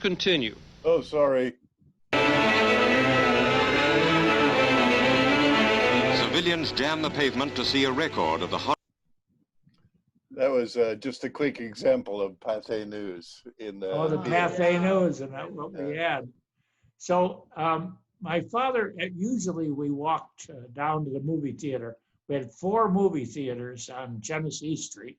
continue. Oh, sorry. Civilians jam the pavement to see a record of the hot. That was just a quick example of Pathé News in the. Oh, the Pathé News, and that's what we had. So my father, usually we walked down to the movie theater. We had 4 movie theaters on Genessee Street,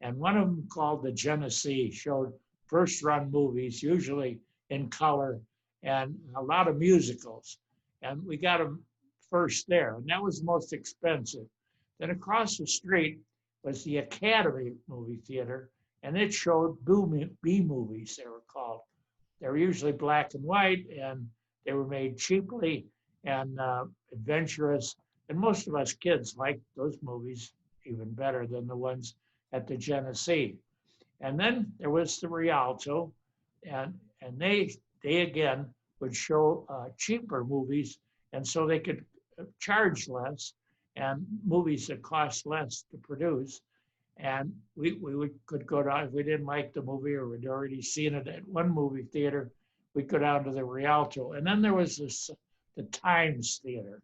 and one of them called the Genessee showed first-run movies, usually in color, and a lot of musicals. And we got them first there, and that was the most expensive. Then across the street was the Academy Movie Theater, and it showed B movies, they were called. They were usually black and white, and they were made cheaply and adventurous. And most of us kids liked those movies even better than the ones at the Genessee. And then there was the Rialto, and they again would show cheaper movies, and so they could charge less, and movies that cost less to produce. And we could go down, if we didn't like the movie or we'd already seen it at one movie theater, we'd go down to the Rialto. And then there was the Times Theater.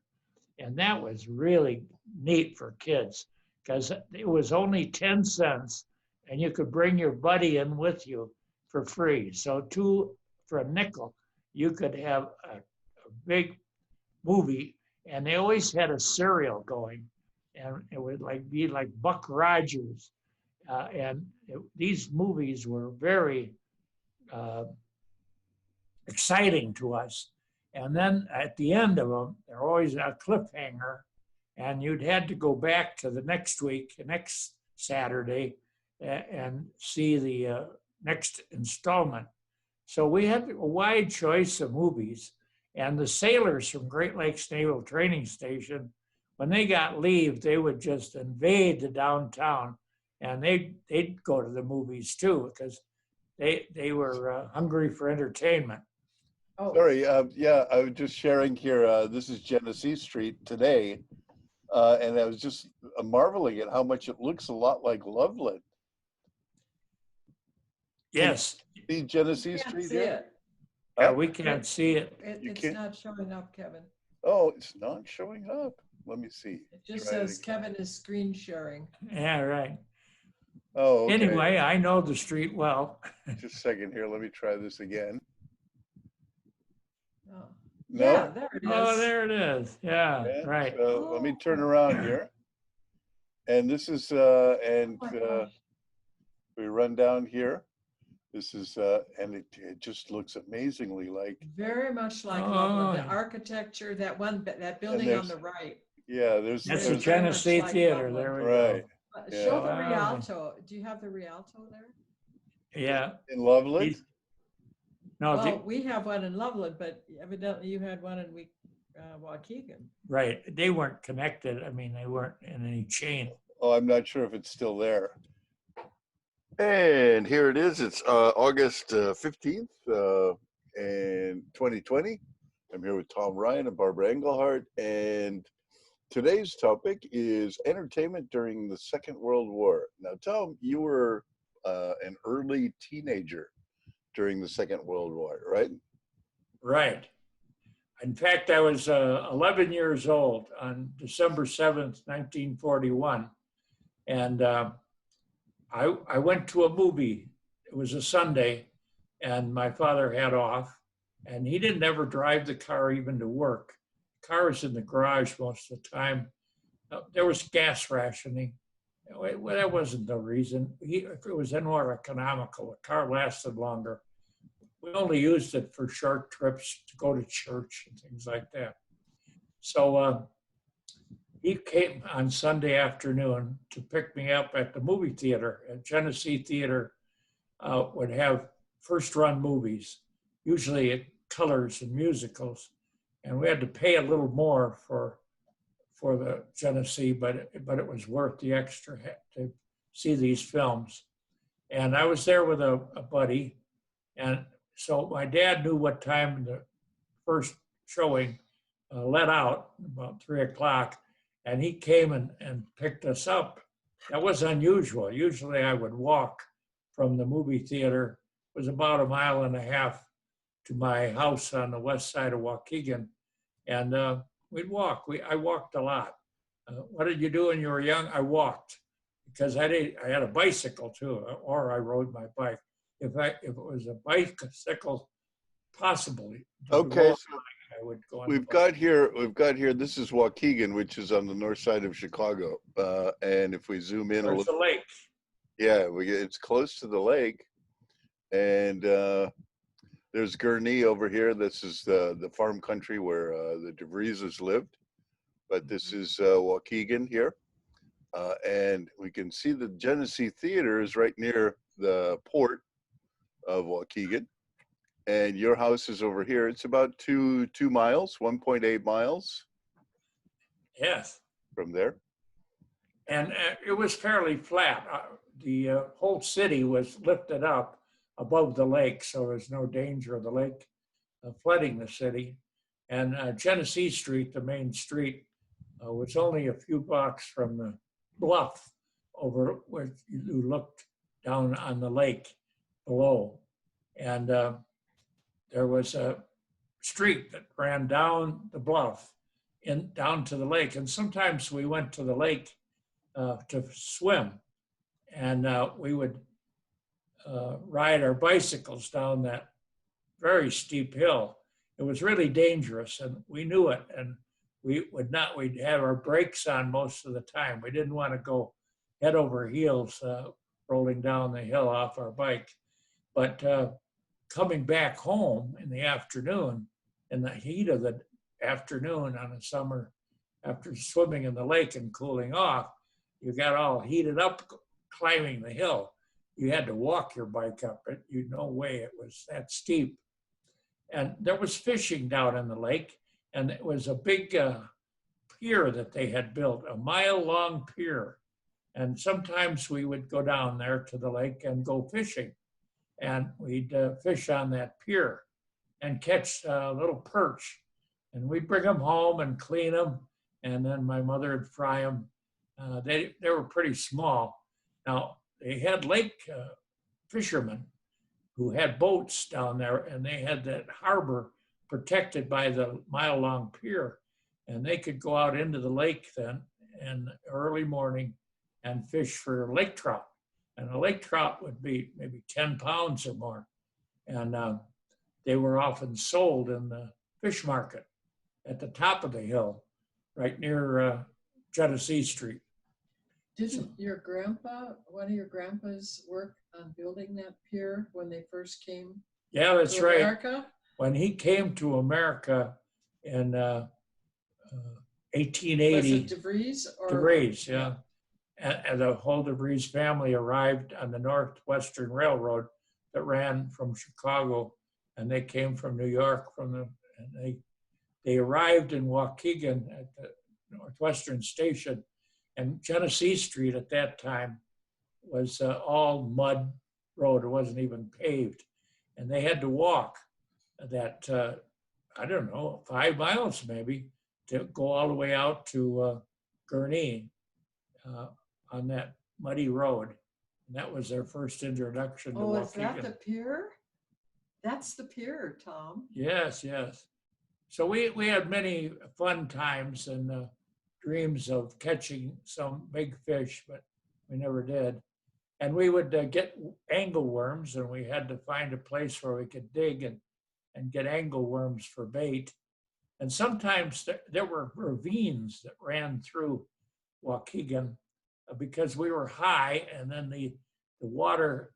And that was really neat for kids because it was only 10 cents and you could bring your buddy in with you for free. So for a nickel, you could have a big movie, and they always had a serial going. And it would be like Buck Rogers. These movies were very exciting to us. And then at the end of them, they're always a cliffhanger, and you'd had to go back to the next week, next Saturday, and see the next installment. So we had a wide choice of movies, and the sailors from Great Lakes Naval Training Station, when they got leave, they would just invade the downtown, and they'd go to the movies too, because they were hungry for entertainment. Oh. Sorry, yeah, I was just sharing here, this is Genessee Street today, and I was just marveling at how much it looks a lot like Loveland. Yes. See Genessee Street here? We can't see it. It's not showing up, Kevin. Oh, it's not showing up. Let me see. It just says Kevin is screen sharing. Yeah, right. Oh, okay. Anyway, I know the street well. Just a second here. Let me try this again. Oh. No? Yeah, there it is. Oh, there it is. Yeah, right. So let me turn around here. And this is, we run down here. This is, and it just looks amazingly like. Very much like Loveland. The architecture, that building on the right. Yeah, that's the Genessee Theater. There we go. Show the Rialto. Do you have the Rialto there? Yeah. In Loveland? No, we have one in Loveland, but evidently you had one in Waukegan. Right. They weren't connected. I mean, they weren't in any chain. Oh, I'm not sure if it's still there. And here it is. It's August 15th, and 2020. I'm here with Tom Ryan and Barbara Engelhardt, and today's topic is entertainment during the Second World War. Now, Tom, you were an early teenager during the Second World War, right? Right. In fact, I was 11 years old on December 7th, 1941. And I went to a movie. It was a Sunday, and my father had off, and he didn't ever drive the car even to work. The car was in the garage most of the time. There was gas rationing. Well, that wasn't the reason. If it was more economical, the car lasted longer. We only used it for short trips to go to church and things like that. So he came on Sunday afternoon to pick me up at the movie theater. At Genessee Theater would have first-run movies, usually colors and musicals, and we had to pay a little more for the Genessee, but it was worth the extra to see these films. And I was there with a buddy, and so my dad knew what time the first showing let out, about 3 o'clock, and he came and picked us up. That was unusual. Usually I would walk from the movie theater. It was about 1.5 miles to my house on the west side of Waukegan, and we'd walk. I walked a lot. What did you do when you were young? I walked because I had a bicycle too, or I rode my bike. If it was a bicycle, possibly. Okay, so I would go on we've got here. This is Waukegan, which is on the north side of Chicago. And if we zoom in a There's little, a lake. yeah, it's close to the lake, and there's Gurnee over here. This is the farm country where the DeVrieses lived, but this is Waukegan here, and we can see the Genessee Theater is right near the port of Waukegan. And your house is over here. It's about 2 miles, 1.8 miles. Yes. From there. And it was fairly flat. The whole city was lifted up above the lake, so there was no danger of the lake flooding the city. And Genessee Street, the main street, was only a few blocks from the bluff over where you looked down on the lake below. And there was a street that ran down the bluff and down to the lake. And sometimes we went to the lake to swim, and we would ride our bicycles down that very steep hill. It was really dangerous, and we knew it, and we'd have our brakes on most of the time. We didn't want to go head over heels rolling down the hill off our bike. But coming back home in the afternoon, in the heat of the afternoon on a summer, after swimming in the lake and cooling off, you got all heated up climbing the hill. You had to walk your bike up it. No way it was that steep. And there was fishing down in the lake, and it was a big pier that they had built, a mile-long pier. And sometimes we would go down there to the lake and go fishing. And we'd fish on that pier and catch little perch. And we'd bring them home and clean them, and then my mother would fry them. They were pretty small. Now, they had lake fishermen who had boats down there, and they had that harbor protected by the mile-long pier. And they could go out into the lake then in early morning and fish for lake trout. And a lake trout would be maybe 10 pounds or more. And they were often sold in the fish market at the top of the hill, right near Genessee Street. Didn't one of your grandpas work on building that pier when they first came Yeah, that's to right. America? When he came to America in 1880. Was it DeVries? DeVries, yeah. And the whole DeVries family arrived on the Northwestern Railroad that ran from Chicago, and they came from New York and they arrived in Waukegan at the Northwestern Station, and Genessee Street at that time was all mud road. It wasn't even paved, and they had to walk that 5 miles maybe to go all the way out to Gurnee. On that muddy road. And that was their first introduction to Waukegan. Oh, is that the pier? That's the pier, Tom. Yes, yes. So we had many fun times and dreams of catching some big fish, but we never did. And we would get angleworms, and we had to find a place where we could dig and get angleworms for bait. And sometimes there were ravines that ran through Waukegan, because we were high, and then the water,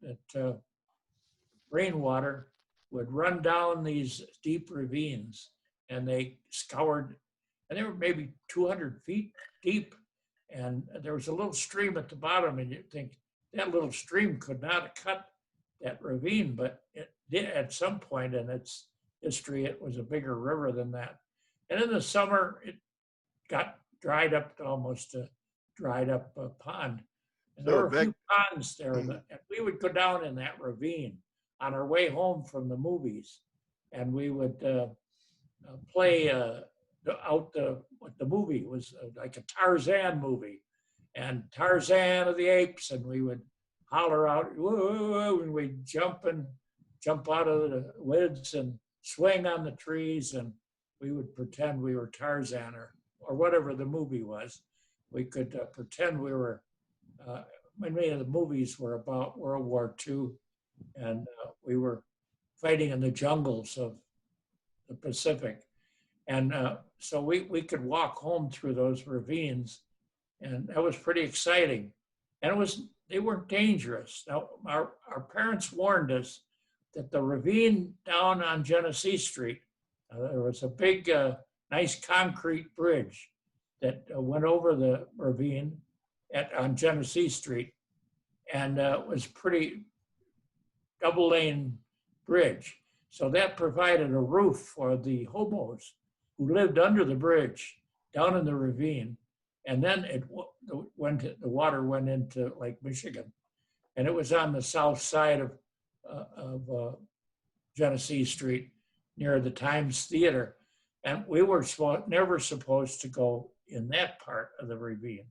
rainwater, would run down these deep ravines, and they scoured, and they were maybe 200 feet deep, and there was a little stream at the bottom, and you'd think that little stream could not have cut that ravine, but it did at some point in its history. It was a bigger river than that. And in the summer, it got dried up to almost a dried up pond. And there were a few ponds there, and we would go down in that ravine on our way home from the movies, and we would play what the movie was, like a Tarzan movie, and Tarzan of the Apes, and we would holler out, whoa, and we'd jump out of the woods and swing on the trees, and we would pretend we were Tarzan or whatever the movie was. We could pretend we were, many of the movies were about World War II, and we were fighting in the jungles of the Pacific. And so we could walk home through those ravines, and that was pretty exciting. And they weren't dangerous. Now, our parents warned us that the ravine down on Genessee Street, there was a big, nice concrete bridge that went over the ravine on Genessee Street, and was pretty double-lane bridge. So that provided a roof for the hobos who lived under the bridge down in the ravine. And then the water went into Lake Michigan. And it was on the south side of Genessee Street near the Times Theater. And we were never supposed to go in that part of the ravine.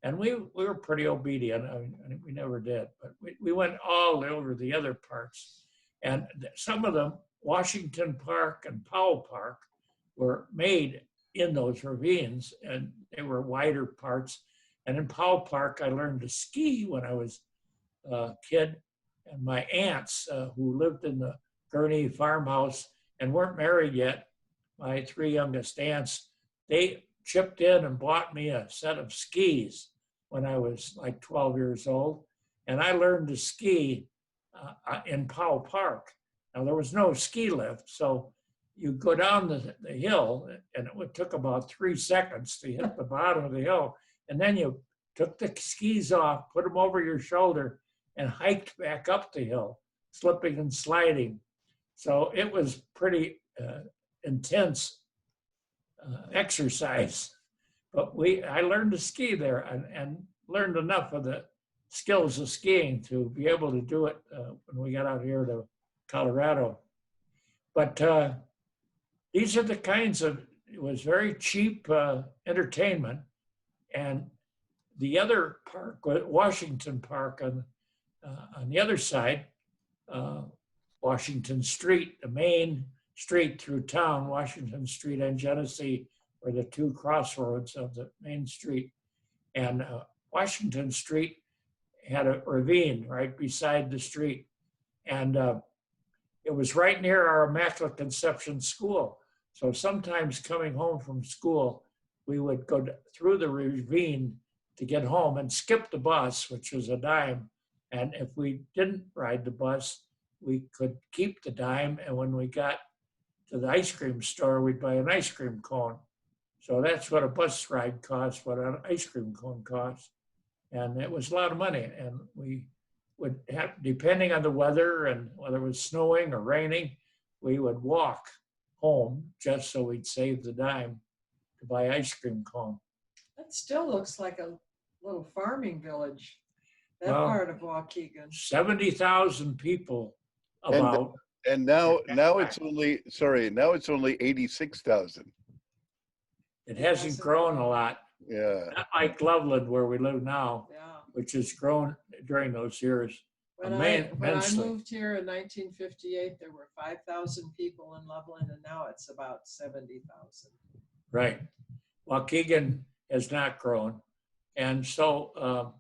And we were pretty obedient. I mean, we never did, but we went all over the other parts. And some of them, Washington Park and Powell Park, were made in those ravines, and they were wider parts. And in Powell Park, I learned to ski when I was a kid. And my aunts, who lived in the Gurney farmhouse and weren't married yet, my three youngest aunts, they chipped in and bought me a set of skis when I was like 12 years old. And I learned to ski in Powell Park. Now, there was no ski lift, so you go down the hill, and it took about 3 seconds to hit the bottom of the hill. And then you took the skis off, put them over your shoulder, and hiked back up the hill, slipping and sliding. So it was pretty intense exercise. But I learned to ski there and learned enough of the skills of skiing to be able to do it when we got out here to Colorado. But these are the kinds of, it was very cheap entertainment. And the other park, Washington Park on the other side, Washington Street, the main street through town, Washington Street and Genessee were the two crossroads of the main street. And Washington Street had a ravine right beside the street. And it was right near our Immaculate Conception School. So sometimes coming home from school, we would go through the ravine to get home and skip the bus, which was a dime. And if we didn't ride the bus, we could keep the dime. And when we got to the ice cream store, we'd buy an ice cream cone. So that's what a bus ride cost, what an ice cream cone cost. And it was a lot of money. And we would have, depending on the weather and whether it was snowing or raining, we would walk home just so we'd save the dime to buy ice cream cone. That still looks like a little farming village, that Well, part of Waukegan. 70,000 people about. And now it's only 86,000. It hasn't grown a lot. Yeah. Not like Loveland, where we live now, Yeah. which has grown during those years. When I Immensely. moved here in 1958, there were 5,000 people in Loveland, and now it's about 70,000. Right. Waukegan has not grown. And so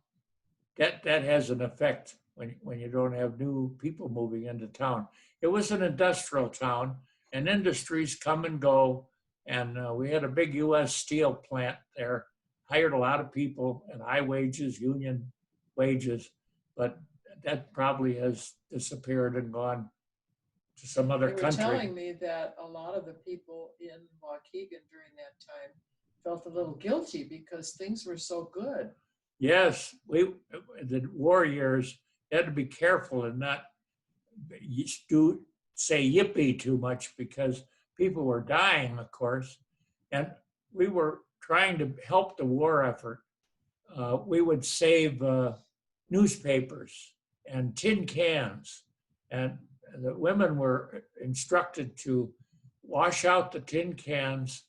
that has an effect when you don't have new people moving into town. It was an industrial town, and industries come and go. And we had a big U.S. steel plant there, hired a lot of people at high wages, union wages, but that probably has disappeared and gone to some other They were country. telling me that a lot of the people in Waukegan during that time felt a little guilty because things were so good. Yes, the war years, you had to be careful and not say yippee too much because people were dying, of course, and we were trying to help the war effort. We would save newspapers and tin cans, and the women were instructed to wash out the tin cans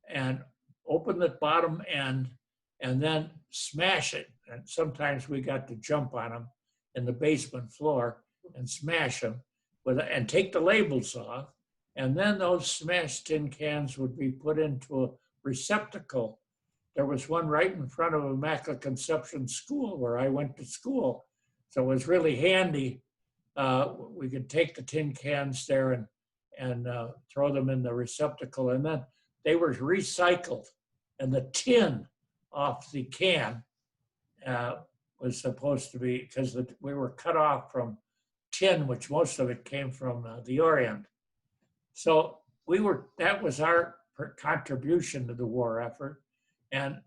and open the bottom end and then smash it. And sometimes we got to jump on them in the basement floor and smash them and take the labels off And then those smashed tin cans would be put into a receptacle. There was one right in front of Immaculate Conception School where I went to school. So it was really handy. We could take the tin cans there and throw them in the receptacle. And then they were recycled. And the tin off the can was supposed to be, because we were cut off from tin, which most of it came from the Orient. So that was our contribution to the war effort. And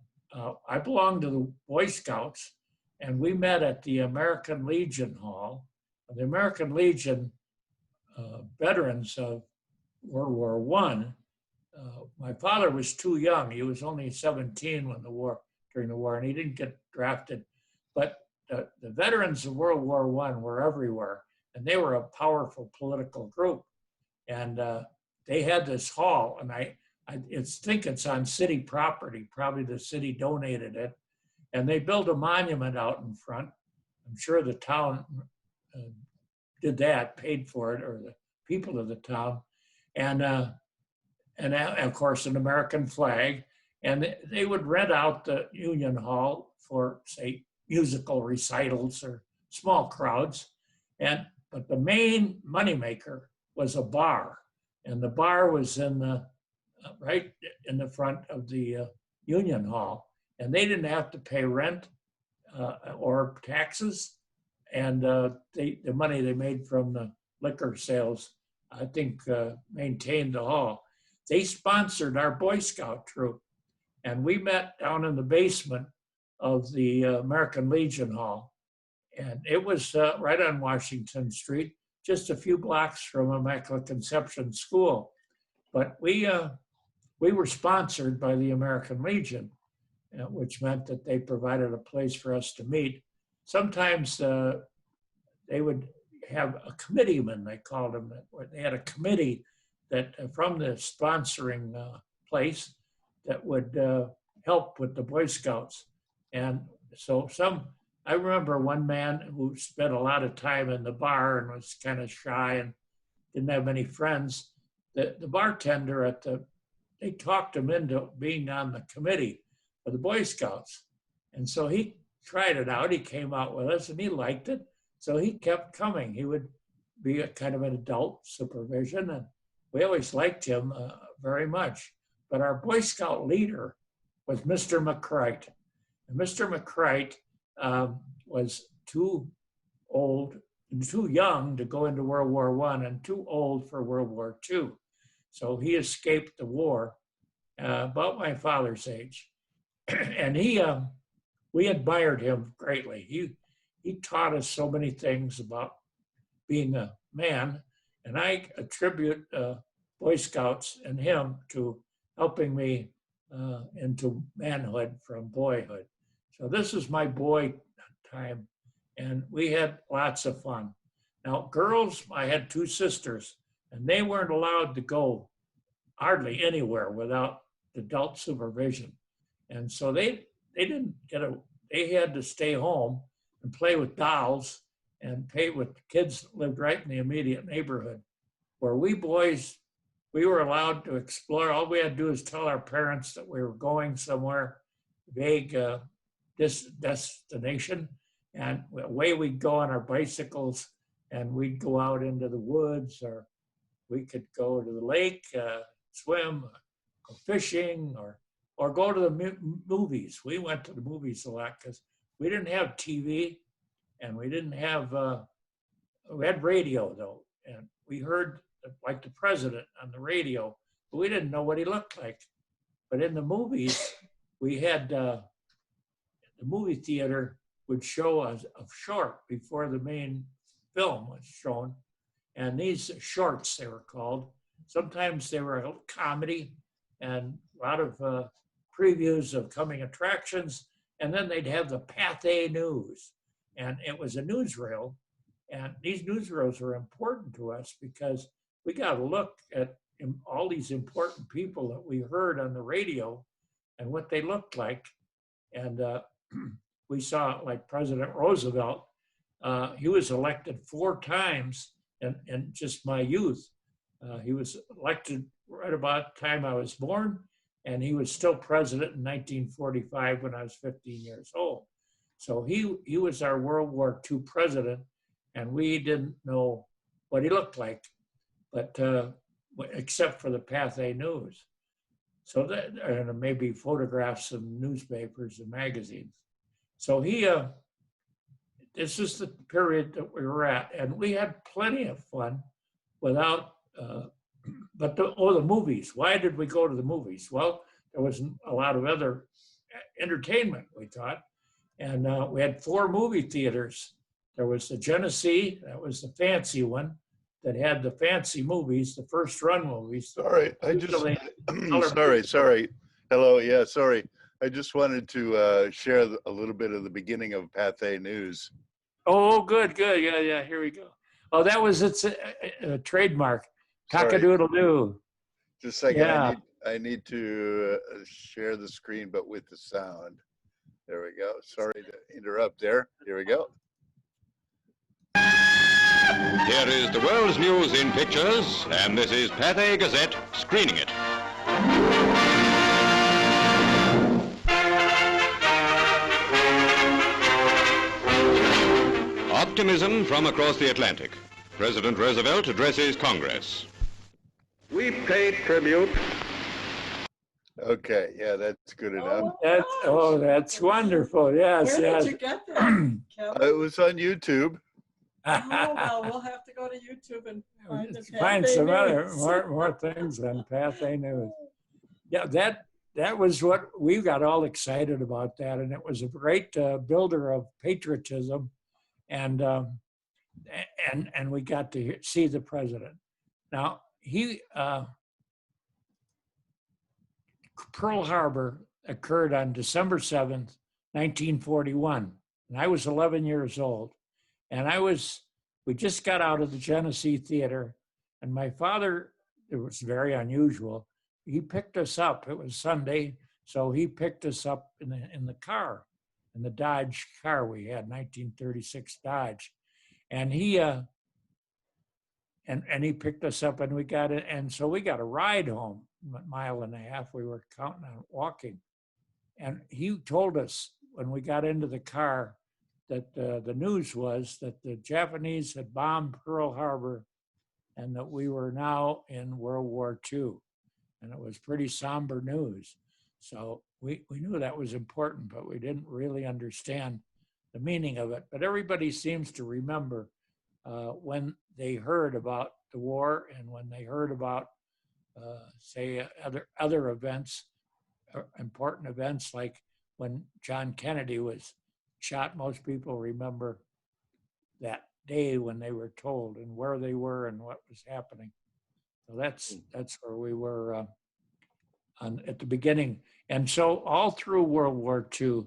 I belonged to the Boy Scouts, and we met at the American Legion Hall. The American Legion veterans of World War I. My father was too young. He was only 17 during the war, and he didn't get drafted. But the veterans of World War I were everywhere, and they were a powerful political group. And they had this hall, and I think it's on city property. Probably the city donated it, and they built a monument out in front. I'm sure the town did that, paid for it, or the people of the town, and of course an American flag. And they would rent out the Union Hall for, say, musical recitals or small crowds. But the main moneymaker was a bar, and the bar was right in the front of the Union Hall, and they didn't have to pay rent or taxes, and the money they made from the liquor sales, I think, maintained the hall. They sponsored our Boy Scout troop, and we met down in the basement of the American Legion Hall, and it was right on Washington Street, just a few blocks from Immaculate Conception School. But we were sponsored by the American Legion, which meant that they provided a place for us to meet. Sometimes they would have a committeeman, they called them. They had a committee that from the sponsoring place that would help with the Boy Scouts. And so I remember one man who spent a lot of time in the bar and was kind of shy and didn't have many friends. The bartender they talked him into being on the committee of the Boy Scouts. And so he tried it out. He came out with us and he liked it. So he kept coming. He would be a kind of an adult supervision, and we always liked him very much. But our Boy Scout leader was Mr. McCright. And Mr. McCright was too young to go into World War I and too old for World War II. So he escaped the war about my father's age. And we admired him greatly. He taught us so many things about being a man, and I attribute Boy Scouts and him to helping me into manhood from boyhood. So this is my boy time, and we had lots of fun. Now, girls, I had two sisters, and they weren't allowed to go hardly anywhere without adult supervision. And so they had to stay home and play with dolls and play with kids that lived right in the immediate neighborhood. Where we boys, we were allowed to explore. All we had to do is tell our parents that we were going somewhere, vague destination, and away we'd go on our bicycles, and we'd go out into the woods, or we could go to the lake, swim, go fishing, or go to the movies. We went to the movies a lot because we didn't have TV, and we didn't have, we had radio though, and we heard like the president on the radio, but we didn't know what he looked like. But in the movies, we had, the movie theater would show us a short before the main film was shown. And these shorts, they were called. Sometimes they were a comedy and a lot of previews of coming attractions. And then they'd have the Pathé News. And it was a newsreel. And these newsreels were important to us because we got to look at all these important people that we heard on the radio and what they looked like. And we saw like President Roosevelt, he was elected 4 times in just my youth. He was elected right about the time I was born, and he was still president in 1945 when I was 15 years old. So he was our World War II president, and we didn't know what he looked like, but except for the Pathé News. So that, and maybe photographs in newspapers and magazines. So this is the period that we were at, and we had plenty of fun without, but the movies. Why did we go to the movies? Well, there wasn't a lot of other entertainment, we thought. And we had 4 movie theaters. There was the Genessee, that was the fancy one, that had the fancy movies, the first run movies. Sorry, sorry. Hello, yeah, sorry. I just wanted to share a little bit of the beginning of Pathé News. Oh, good. Yeah, here we go. Oh, that was its trademark. Cock-a-doodle-doo. Just a second, Yeah. I need to share the screen, but with the sound. There we go. Sorry to interrupt there. Here we go. Here is the world's news in pictures, and this is Pathé Gazette screening it. Optimism from across the Atlantic. President Roosevelt addresses Congress. We pay tribute. Okay, yeah, that's good enough. That's wonderful. Yes, Where yes. did you get that, Kevin? It was on YouTube. Oh, well, we'll have to go to YouTube and find the Find Pathé some other News. more things on Pathé News. Yeah, that was what we got all excited about that, and it was a great builder of patriotism, and we got to see the president. Now Pearl Harbor occurred on December 7th, 1941, and I was 11 years old, and we just got out of the Genessee Theater, and my father, it was very unusual, he picked us up. It was Sunday, so he picked us up in the car, in the Dodge car we had, 1936 Dodge, and he picked us up, and we got it, and so we got a ride home, a mile and a half. We were counting on walking, and he told us when we got into the car that the news was that the Japanese had bombed Pearl Harbor, and that we were now in World War II. And it was pretty somber news. So we knew that was important, but we didn't really understand the meaning of it. But everybody seems to remember when they heard about the war and when they heard about, say, other events, important events, like when John Kennedy was shot. Most people remember that day when they were told and where they were and what was happening. So that's where we were at the beginning. And so all through World War II,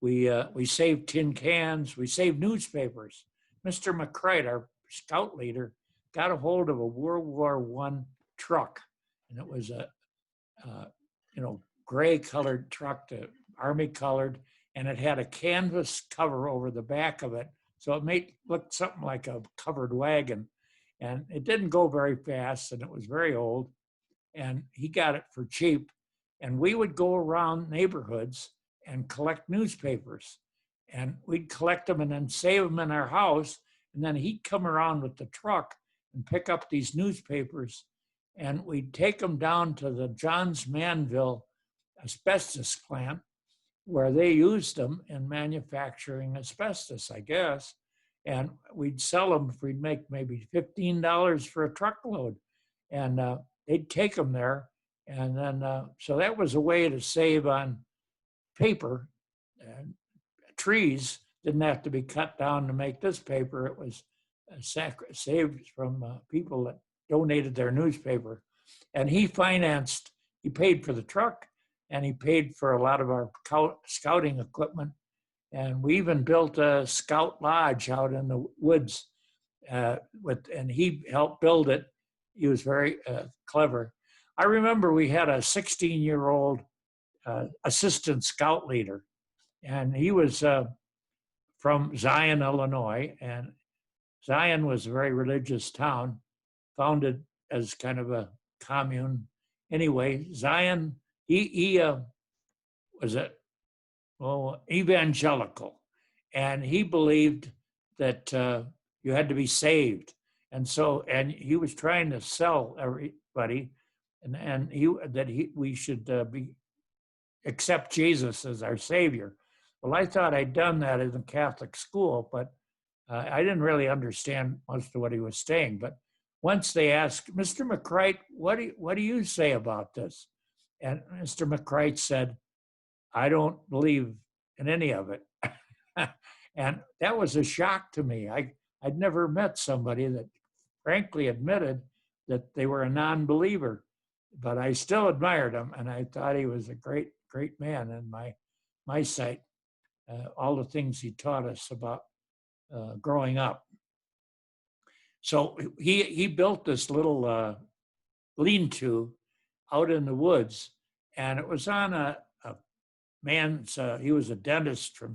we saved tin cans, we saved newspapers. Mr. McCrite, our scout leader, got a hold of a World War I truck, and it was a gray colored truck, army colored, and it had a canvas cover over the back of it, so it made look something like a covered wagon. And it didn't go very fast, and it was very old, and he got it for cheap. And we would go around neighborhoods and collect newspapers, and we'd collect them and then save them in our house. And then he'd come around with the truck and pick up these newspapers, and we'd take them down to the Johns Manville asbestos plant, where they used them in manufacturing asbestos, I guess. And we'd sell them if we'd make maybe $15 for a truckload. And they'd take them there. And then, so that was a way to save on paper. And trees didn't have to be cut down to make this paper. It was saved from people that donated their newspaper. And he paid for the truck, and he paid for a lot of our scouting equipment. And we even built a scout lodge out in the woods and he helped build it. He was very clever. I remember we had a 16-year-old assistant scout leader, and he was from Zion, Illinois. And Zion was a very religious town, founded as kind of a commune. Anyway, Zion, he was evangelical, and he believed that you had to be saved, and he was trying to sell everybody, and we should accept Jesus as our Savior. Well, I thought I'd done that in the Catholic school, but I didn't really understand most of what he was saying. But once they asked, Mr. McCrite, what do you say about this? And Mr. McCrite said, I don't believe in any of it. And that was a shock to me. I'd never met somebody that frankly admitted that they were a non-believer, but I still admired him, and I thought he was a great, great man in my sight. All the things he taught us about growing up. So he built this little lean-to out in the woods, and it was on a man's, he was a dentist from